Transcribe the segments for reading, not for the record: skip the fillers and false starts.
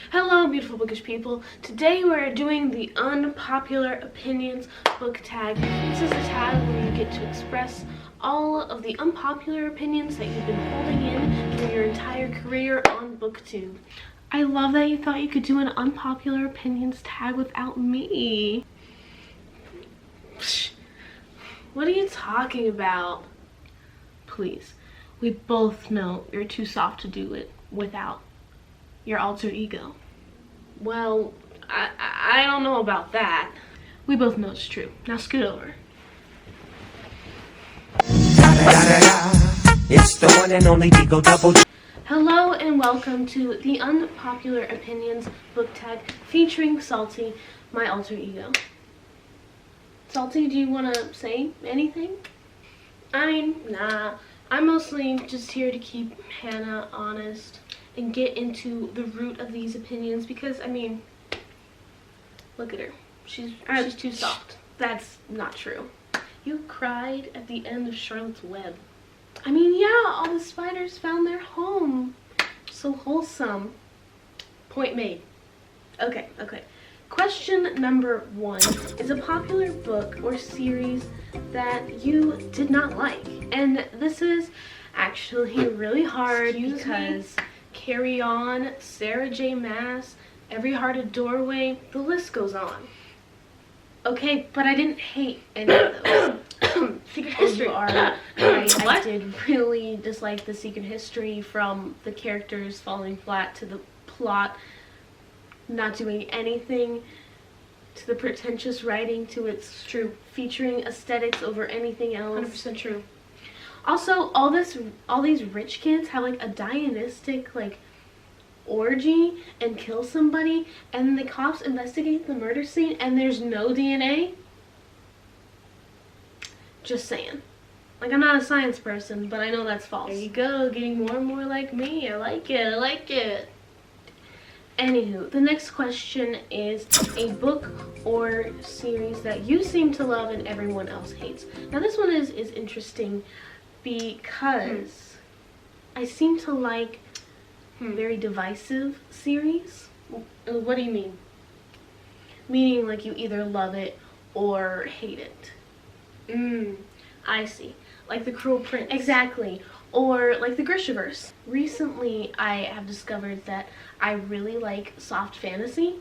Hello, beautiful bookish people. Today we're doing the Unpopular Opinions book tag. This is a tag where you get to express all of the unpopular opinions that you've been holding in for your entire career on BookTube. I love that you thought you could do an unpopular opinions tag without me. Psh, what are you talking about? Please, we both know you're too soft to do it without your alter ego. Well, I don't know about that. We both know it's true. Now scoot over. It's the one and only Digo Double. Hello and welcome to the Unpopular Opinions book tag featuring Salty, my alter ego. Salty, do you want to say anything? I mean, nah. I'm mostly just here to keep Hannah honest and get into the root of these opinions because, I mean, look at her. She's too soft. That's not true. You cried at the end of Charlotte's Web. I mean, yeah, all the spiders found their home. So wholesome. Point made. Okay. Question number 1 is a popular book or series that you did not like. And this is actually really hard because Carry On, Sarah J. Maas, Every Hearted Doorway, the list goes on. Okay, but I didn't hate any of those. Secret History. I did really dislike the Secret History, from the characters falling flat to the plot not doing anything, to the pretentious writing, to its true featuring aesthetics over anything else. 100% true. Also, all these rich kids have like a Dianistic like orgy and kill somebody, and the cops investigate the murder scene and there's no DNA. Just saying. Like, I'm not a science person, but I know that's false. There you go, getting more and more like me. I like it. Anywho, the next question is a book or series that you seem to love and everyone else hates. Now this one is interesting because I seem to like very divisive series. What do you mean? Meaning like you either love it or hate it. I see. Like The Cruel Prince. Exactly. Or like the Grishaverse. Recently, I have discovered that I really like soft fantasy,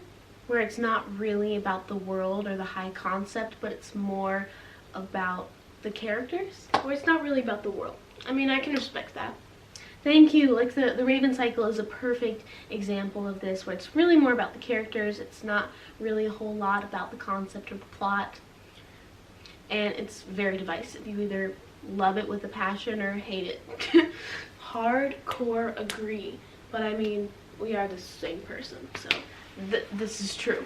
where it's not really about the world or the high concept, but it's more about the characters. Or it's not really about the world. I mean, I can respect that. Thank you. Like the Raven Cycle is a perfect example of this, where it's really more about the characters. It's not really a whole lot about the concept or the plot. And it's very divisive. You either love it with a passion or hate it. Hardcore agree. But I mean, we are the same person, so this is true.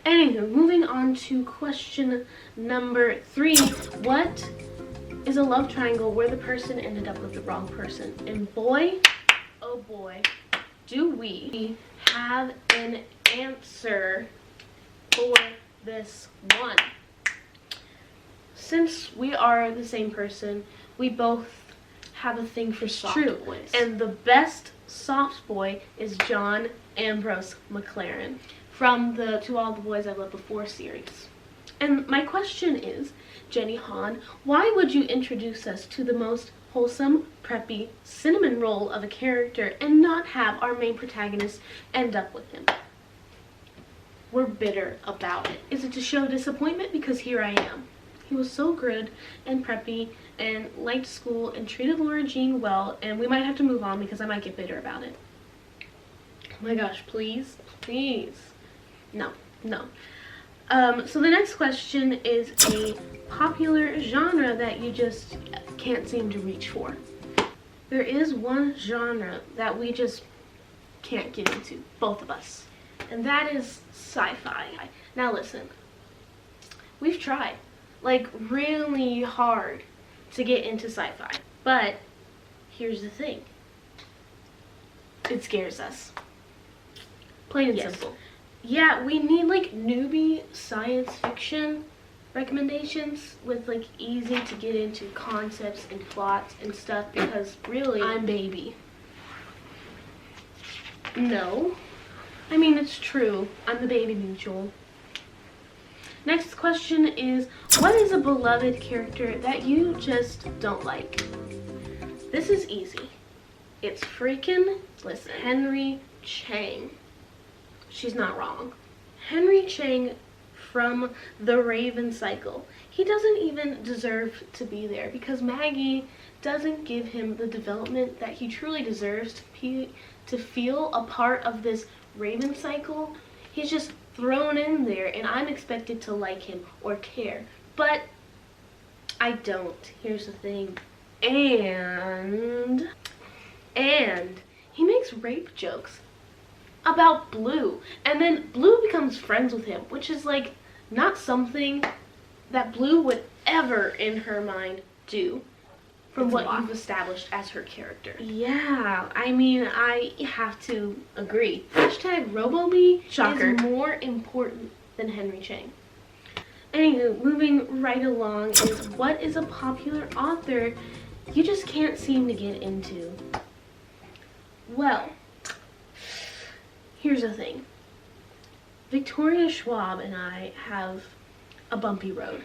Anywho, moving on to question number 3. What is a love triangle where the person ended up with the wrong person? And boy, oh boy, do we have an answer for this one. Since we are the same person, we both have a thing for soft boys. And the best soft boy is John Ambrose McLaren from the To All the Boys I've Loved Before series. And my question is, Jenny Han, why would you introduce us to the most wholesome, preppy, cinnamon roll of a character and not have our main protagonist end up with him? We're bitter about it. Is it to show disappointment? Because here I am. He was so good and preppy and liked school and treated Laura Jean well, and we might have to move on because I might get bitter about it. Oh my gosh, please. No. So the next question is a popular genre that you just can't seem to reach for. There is one genre that we just can't get into, both of us, and that is sci-fi. Now listen, we've tried like really hard to get into sci-fi, but here's the thing, it scares us, plain and simple. Yeah, we need like newbie science fiction recommendations with like easy to get into concepts and plots and stuff, because really I'm baby. No, I mean, it's true. I'm the baby mutual. Next question is, what is a beloved character that you just don't like? This is easy. It's freaking, listen, Henry Chang. She's not wrong. Henry Chang from The Raven Cycle. He doesn't even deserve to be there because Maggie doesn't give him the development that he truly deserves to feel a part of this Raven Cycle. He's just thrown in there and I'm expected to like him or care. But I don't. Here's the thing. And he makes rape jokes about Blue. And then Blue becomes friends with him, which is like not something that Blue would ever in her mind do from what you've established as her character. Yeah, I mean, I have to agree. Hashtag RoboBee is more important than Henry Chang. Anywho, moving right along is, what is a popular author you just can't seem to get into? Well, here's the thing. Victoria Schwab and I have a bumpy road.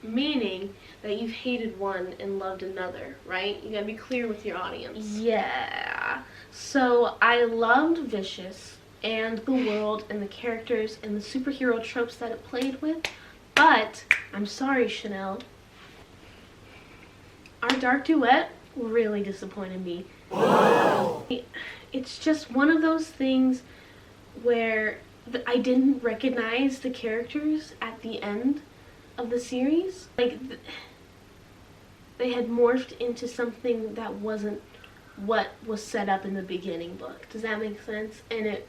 Meaning that you've hated one and loved another, right? You gotta be clear with your audience. Yeah. So I loved Vicious and the world and the characters and the superhero tropes that it played with. But, I'm sorry, Chanel. Our dark duet really disappointed me. Whoa. It's just one of those things where I didn't recognize the characters at the end of the series. Like, they had morphed into something that wasn't what was set up in the beginning book. Does that make sense? And it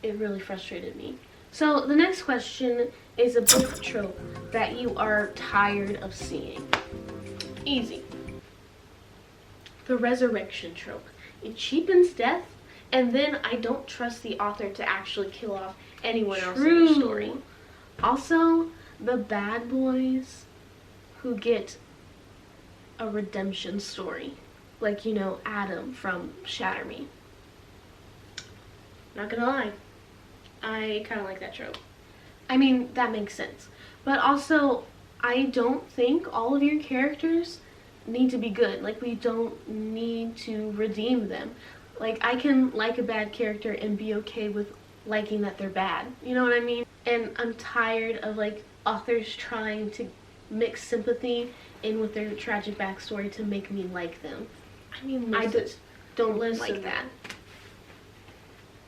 really frustrated me. So the next question is a book trope that you are tired of seeing. Easy. The resurrection trope. It cheapens death, and then I don't trust the author to actually kill off anyone else in the story. Also, the bad boys who get a redemption story. Like, you know, Adam from Shatter Me. Not gonna lie, I kind of like that trope. I mean, that makes sense. But also, I don't think all of your characters need to be good. Like, we don't need to redeem them. Like, I can like a bad character and be okay with liking that they're bad. You know what I mean? And I'm tired of, like, authors trying to mix sympathy in with their tragic backstory to make me like them. I mean, I just don't like that.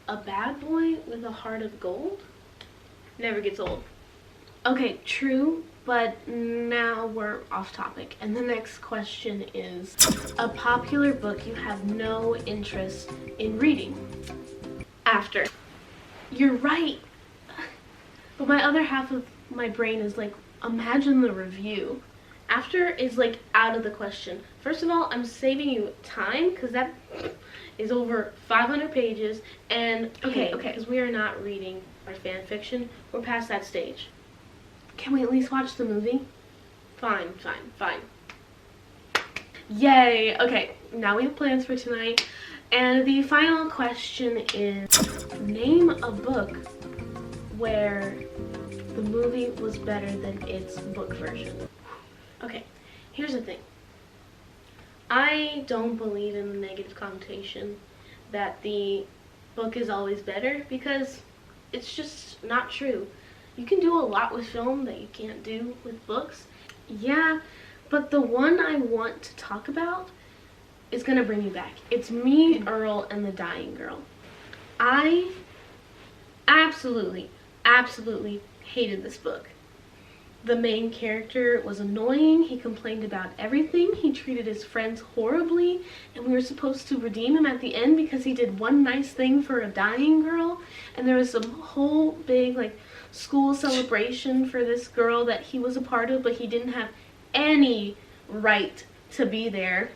A bad boy with a heart of gold never gets old. Okay, true, but now we're off topic. And the next question is, a popular book you have no interest in reading. After. You're right. But my other half of my brain is like, imagine the review. After is like out of the question. First of all, I'm saving you time because that is over 500 pages. And okay, because we are not reading our fan fiction. We're past that stage. Can we at least watch the movie? Fine. Yay! Okay, now we have plans for tonight. And the final question is, name a book where the movie was better than its book version. Okay, here's the thing. I don't believe in the negative connotation that the book is always better because it's just not true. You can do a lot with film that you can't do with books. Yeah, but the one I want to talk about is gonna bring you back. It's Me, Earl, and the Dying Girl. I absolutely hated this book. The main character was annoying, he complained about everything, he treated his friends horribly, and we were supposed to redeem him at the end because he did one nice thing for a dying girl, and there was some whole big like school celebration for this girl that he was a part of, but he didn't have any right to be there.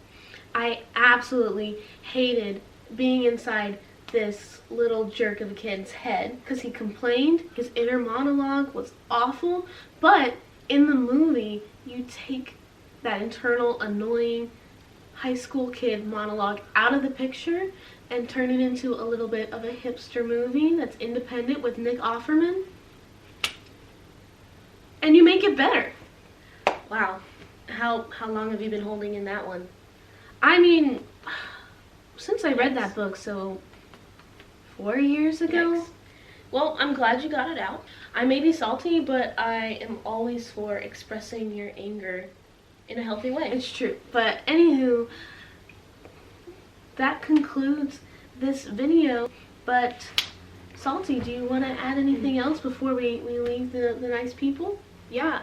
I absolutely hated being inside this little jerk of a kid's head because he complained. His inner monologue was awful, but in the movie you take that internal annoying high school kid monologue out of the picture and turn it into a little bit of a hipster movie that's independent with Nick Offerman. And you make it better. Wow. How long have you been holding in that one? I mean, since I read that book, so 4 years ago? Yikes. Well, I'm glad you got it out. I may be salty, but I am always for expressing your anger in a healthy way. It's true. But anywho, that concludes this video. But Salty, do you want to add anything else before we leave the nice people? Yeah,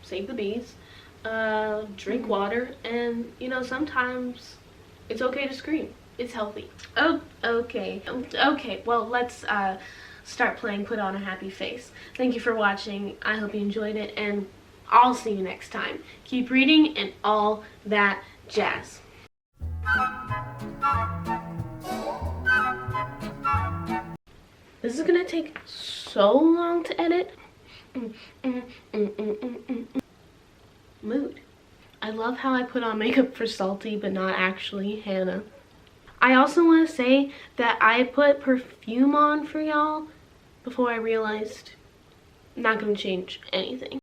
save the bees, drink water, and you know, sometimes it's okay to scream. It's healthy. Oh, okay. Okay, well, let's start playing Put On a Happy Face. Thank you for watching. I hope you enjoyed it, and I'll see you next time. Keep reading and all that jazz. This is gonna take so long to edit. Mood. I love how I put on makeup for Salty, but not actually Hannah. I also want to say that I put perfume on for y'all before I realized I'm not going to change anything.